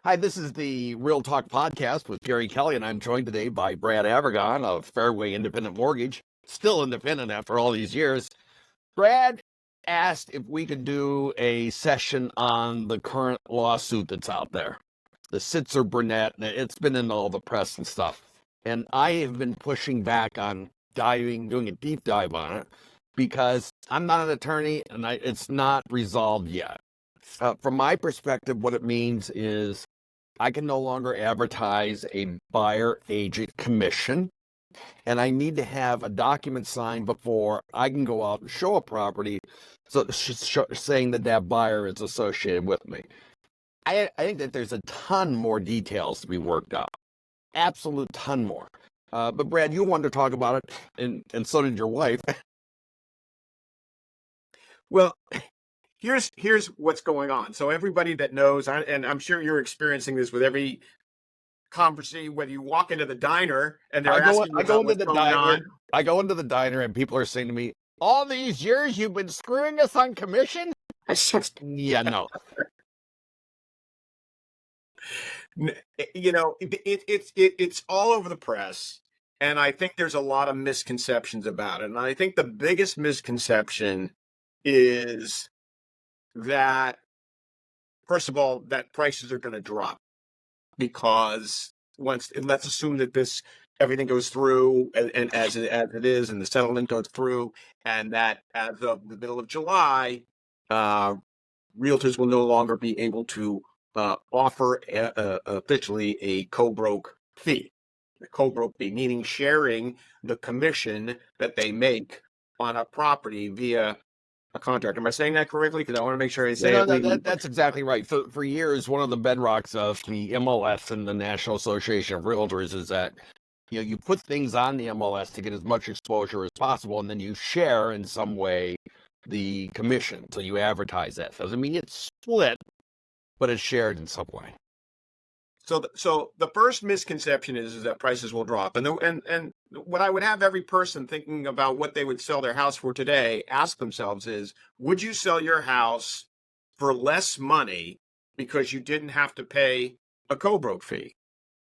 Hi, this is the Real Talk Podcast with Gary Kelley, and I'm joined today by Brad Avergon of Fairway Independent Mortgage, still independent after all these years. Brad asked if we could do a session on the current lawsuit that's out there, the Sitzer Burnett, and it's been in all the press and stuff. And I have been pushing back on doing a deep dive on it because I'm not an attorney and it's not resolved yet. From my perspective, what it means is I can no longer advertise a buyer agent commission, and I need to have a document signed before I can go out and show a property, so saying that that buyer is associated with me. I think that there's a ton more details to be worked out, absolute ton more. But Brad, you wanted to talk about it, and so did your wife. Well, here's what's going on. So everybody that knows, and I'm sure you're experiencing this with every conversation, whether you walk into the diner and they're asking you about what's going on. I go into the diner and people are saying to me, "All these years you've been screwing us on commission?" Yeah, no. You know, it's all over the press, and I think there's a lot of misconceptions about it. And I think the biggest misconception is that, first of all, that prices are going to drop because let's assume that everything goes through and as it is, and the settlement goes through, and that as of the middle of July, realtors will no longer be able to offer officially a co-broke fee. The co-broke fee, meaning sharing the commission that they make on a property via a contract. Am I saying that correctly? Because I want to make sure I say it. That's exactly right. For years, one of the bedrocks of the MLS and the National Association of Realtors is that you put things on the MLS to get as much exposure as possible, and then you share in some way the commission. So you advertise that. Doesn't mean it's split, but it's shared in some way. So the first misconception is that prices will drop, and what I would have every person thinking about what they would sell their house for today ask themselves is, would you sell your house for less money because you didn't have to pay a co-broke fee,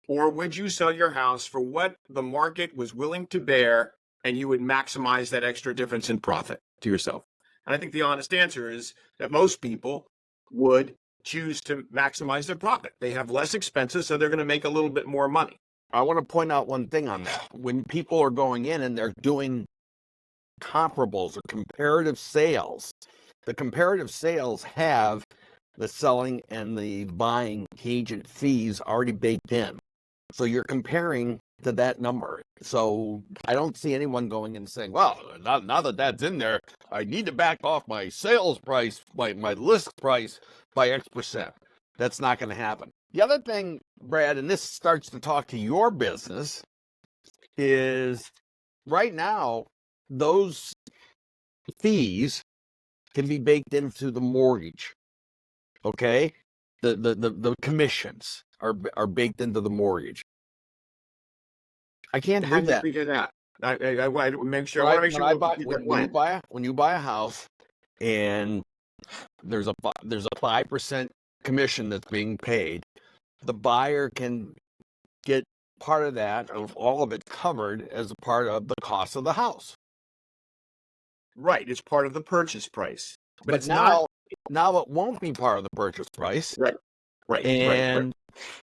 or would you sell your house for what the market was willing to bear, and you would maximize that extra difference in profit to yourself? And I think the honest answer is that most people would choose to maximize their profit. They have less expenses, so they're going to make a little bit more money. I want to point out one thing on that. When people are going in and they're doing comparables or comparative sales, the comparative sales have the selling and the buying agent fees already baked in. So you're comparing to that number. So I don't see anyone going and saying, well, now that that's in there, I need to back off my sales price, my list price by X percent. That's not going to happen. The other thing, Brad, and this starts to talk to your business, is right now, those fees can be baked into the mortgage. Okay? The commissions are baked into the mortgage. I can't do that. Figure that. I want to make sure. When you buy a house and there's a 5% commission that's being paid, the buyer can get part of that, of all of it, covered as a part of the cost of the house. Right, it's part of the purchase price, but it's now it won't be part of the purchase price. Right. And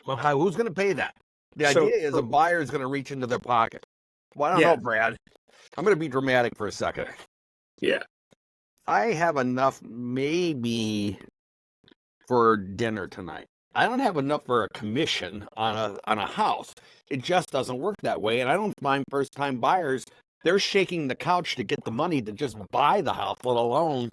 well, who's going to pay that? The idea is a buyer is going to reach into their pocket. Well, I don't know, Brad. I'm going to be dramatic for a second. Yeah. I have enough maybe for dinner tonight. I don't have enough for a commission on a house. It just doesn't work that way. And I don't find first-time buyers, they're shaking the couch to get the money to just buy the house, let alone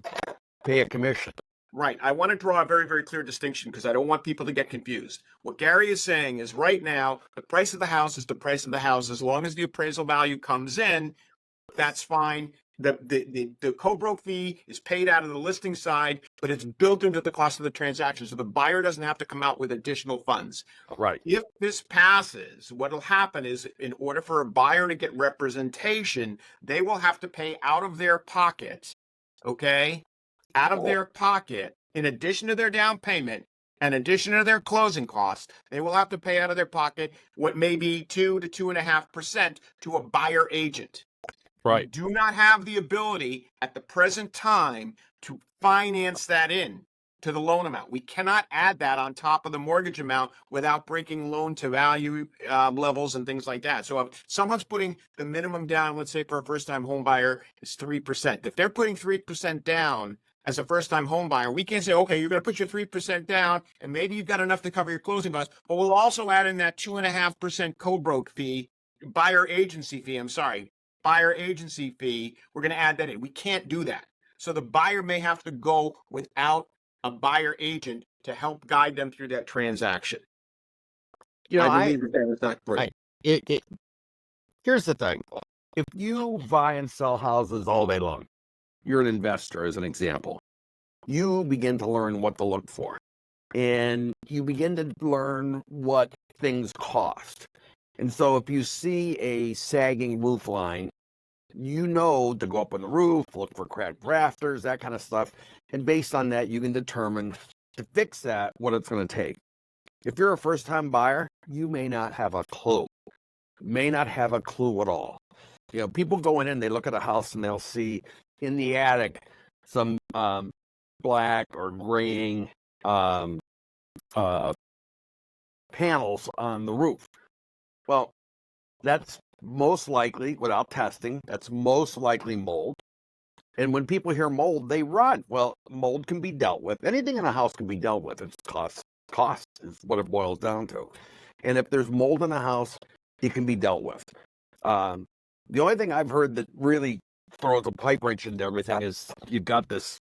pay a commission. Right. I want to draw a very, very clear distinction because I don't want people to get confused. What Gary is saying is right now, the price of the house is the price of the house. As long as the appraisal value comes in, that's fine. The co-broke fee is paid out of the listing side, but it's built into the cost of the transaction. So the buyer doesn't have to come out with additional funds. Right. If this passes, what will happen is in order for a buyer to get representation, they will have to pay out of their pocket, okay? Out of their pocket, in addition to their down payment, in addition to their closing costs, they will have to pay out of their pocket what may be 2 to 2.5% to a buyer agent. Right. We do not have the ability at the present time to finance that in to the loan amount. We cannot add that on top of the mortgage amount without breaking loan to value levels and things like that. So if someone's putting the minimum down, let's say for a first time home buyer is 3%. If they're putting 3% down as a first time home buyer, we can't say, okay, you're going to put your 3% down and maybe you've got enough to cover your closing costs, but we'll also add in that 2.5% co-broke fee, buyer agency fee. Buyer agency fee. We're going to add that in. We can't do that. So the buyer may have to go without a buyer agent to help guide them through that transaction. I believe that is not great. Here's the thing. If you buy and sell houses all day long, you're an investor, as an example, you begin to learn what to look for. And you begin to learn what things cost. And so if you see a sagging roof line, you know to go up on the roof, look for cracked rafters, that kind of stuff. And based on that, you can determine to fix that what it's going to take. If you're a first-time buyer, you may not have a clue. May not have a clue at all. You know, people going in, they look at a house and they'll see in the attic some black or graying panels on the roof. Well, that's most likely, without testing, that's most likely mold. And when people hear mold, they run. Well, mold can be dealt with. Anything in a house can be dealt with. It's cost. Cost is what it boils down to. And if there's mold in a house, it can be dealt with. The only thing I've heard that really throws a pipe wrench into everything is you've got this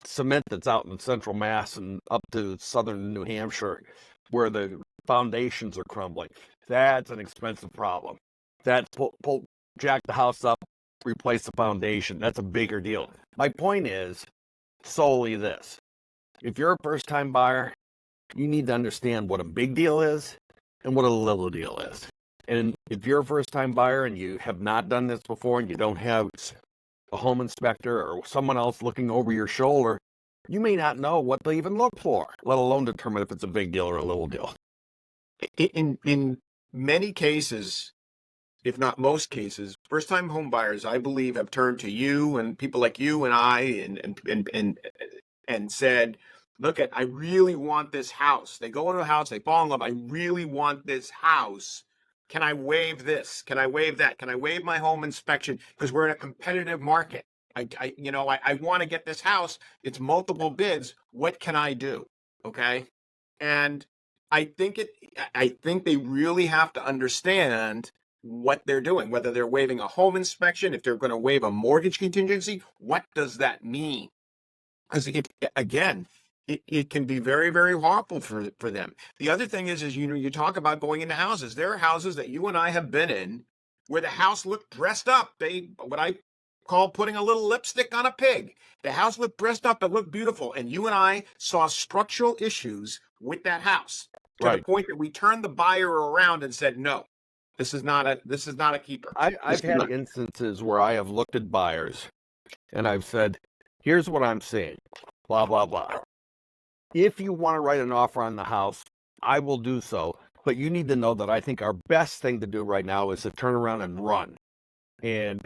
cement that's out in central Mass and up to southern New Hampshire where the foundations are crumbling. That's an expensive problem. That's jack the house up, replace the foundation. That's a bigger deal. My point is solely this. If you're a first-time buyer, you need to understand what a big deal is and what a little deal is. And if you're a first-time buyer and you have not done this before and you don't have a home inspector or someone else looking over your shoulder, you may not know what to even look for, let alone determine if it's a big deal or a little deal. In many cases, if not most cases, first-time home buyers, I believe, have turned to you and people like you and I and said, look, I really want this house. They go into a house, they fall in love. I really want this house. Can I waive this? Can I waive that? Can I waive my home inspection? Because we're in a competitive market. I want to get this house. It's multiple bids. What can I do? Okay. And I think they really have to understand what they're doing, whether they're waiving a home inspection, if they're going to waive a mortgage contingency, what does that mean? Because it can be very, very harmful for them. The other thing is you talk about going into houses. There are houses that you and I have been in where the house looked dressed up. What I call putting a little lipstick on a pig. The house looked dressed up, it looked beautiful, and you and I saw structural issues with that house to the point that we turned the buyer around and said, no, this is not a keeper. I've had instances where I have looked at buyers and I've said, here's what I'm seeing, blah, blah, blah. If you want to write an offer on the house, I will do so. But you need to know that I think our best thing to do right now is to turn around and run. And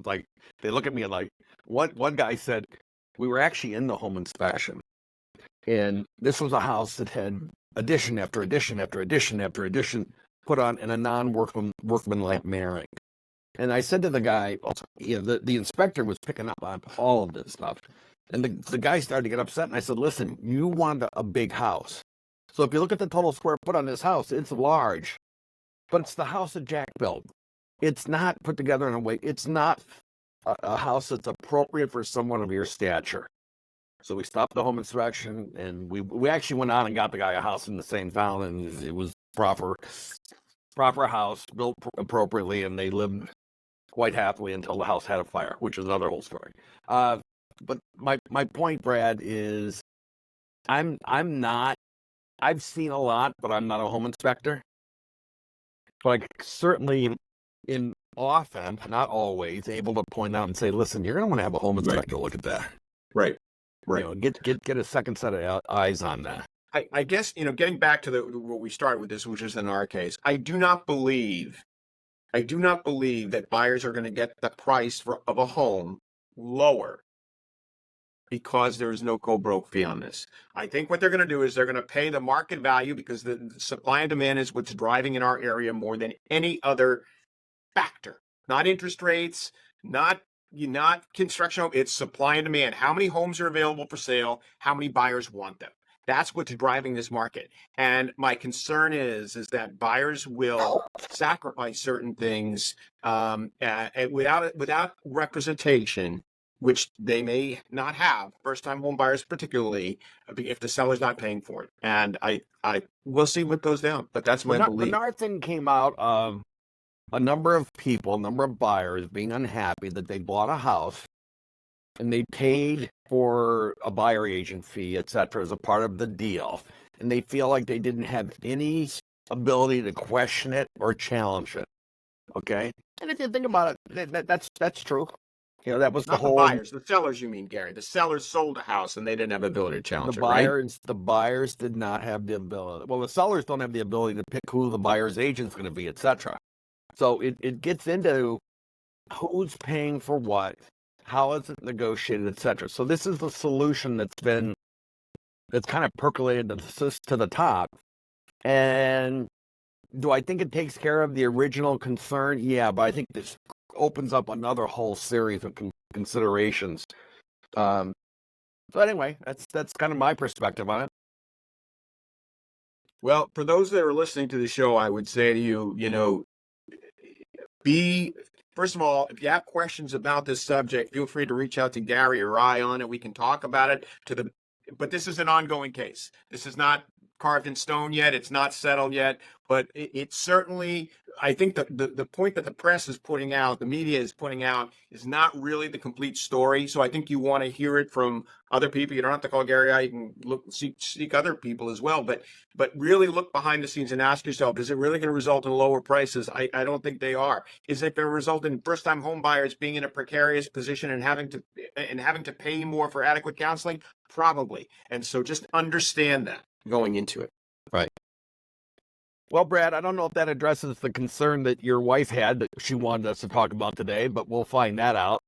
like, they look at me like, one guy said, we were actually in the home inspection. And this was a house that had addition after addition after addition after addition put on in a non-workmanlike manner. And I said to the guy, the inspector was picking up on all of this stuff. And the guy started to get upset. And I said, listen, you want a big house. So if you look at the total square foot on this house, it's large. But it's the house that Jack built. It's not put together in a way. It's not a house that's appropriate for someone of your stature. So we stopped the home inspection. And we actually went on and got the guy a house in the same town. And it was proper house, built appropriately. And they lived quite happily until the house had a fire, which is another whole story. But my point, Brad, is I've seen a lot, but I'm not a home inspector. But I certainly, often, not always, able to point out and say, listen, you're going to want to have a home inspector look at that. Right. Right. You know, get a second set of eyes on that. I guess, getting back to what we started with this, which is in our case, I do not believe that buyers are going to get the price of a home lower because there is no co-broke fee on this. I think what they're going to do is they're going to pay the market value because the supply and demand is what's driving in our area more than any other factor. Not interest rates, not construction. It's supply and demand. How many homes are available for sale? How many buyers want them? That's what's driving this market. And my concern is that buyers will sacrifice certain things without representation, which they may not have. First-time home buyers, particularly, if the seller's not paying for it. And I we'll see what goes down. But that's my belief. The NAR thing came out of a number of buyers being unhappy that they bought a house and they paid for a buyer agent fee, etc., as a part of the deal. And they feel like they didn't have any ability to question it or challenge it. Okay? And if you think about it, that's true. You know, that was Not the buyers, the sellers, you mean, Gary. The sellers sold a house and they didn't have the ability to challenge it, right? The buyers did not have the ability. Well, the sellers don't have the ability to pick who the buyer's agent's going to be, etc. So it gets into who's paying for what, how is it negotiated, etc. So this is the solution that's kind of percolated to the top. And do I think it takes care of the original concern? Yeah, but I think this opens up another whole series of considerations. So anyway, that's kind of my perspective on it. Well, for those that are listening to the show, I would say to you, first of all, if you have questions about this subject, feel free to reach out to Gary or I on it. We can talk about it but this is an ongoing case. This is not carved in stone yet. It's not settled yet, but it certainly, I think the point that the press is putting out, the media is putting out, is not really the complete story. So I think you want to hear it from other people. You don't have to call Gary out. You can seek other people as well, but really look behind the scenes and ask yourself, is it really going to result in lower prices? I don't think they are. Is it going to result in first-time home buyers being in a precarious position and having to pay more for adequate counseling? Probably. And so just understand that going into it. Right. Well, Brad, I don't know if that addresses the concern that your wife had that she wanted us to talk about today, but we'll find that out.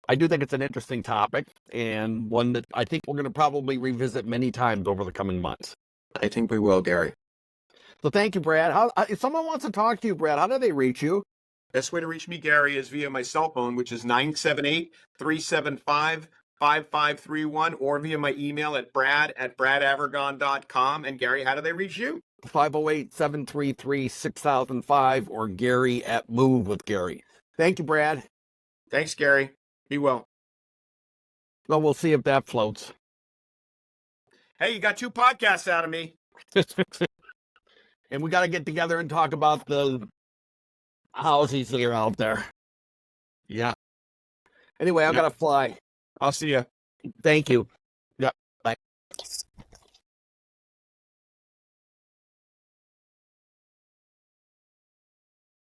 I do think it's an interesting topic and one that I think we're going to probably revisit many times over the coming months. I think we will, Gary. So thank you, Brad. If someone wants to talk to you, Brad, how do they reach you? Best way to reach me, Gary, is via my cell phone, which is 978-375-5531, or via my email at brad@bradavergon.com. And Gary, how do they reach you? 508-733-6005 or Gary at Move with Gary. Thank you, Brad. Thanks, Gary. Be well. Well, we'll see if that floats. Hey, you got 2 podcasts out of me. And we got to get together and talk about the houses that are out there. Yeah. Anyway, I've got to fly. I'll see you. Thank you.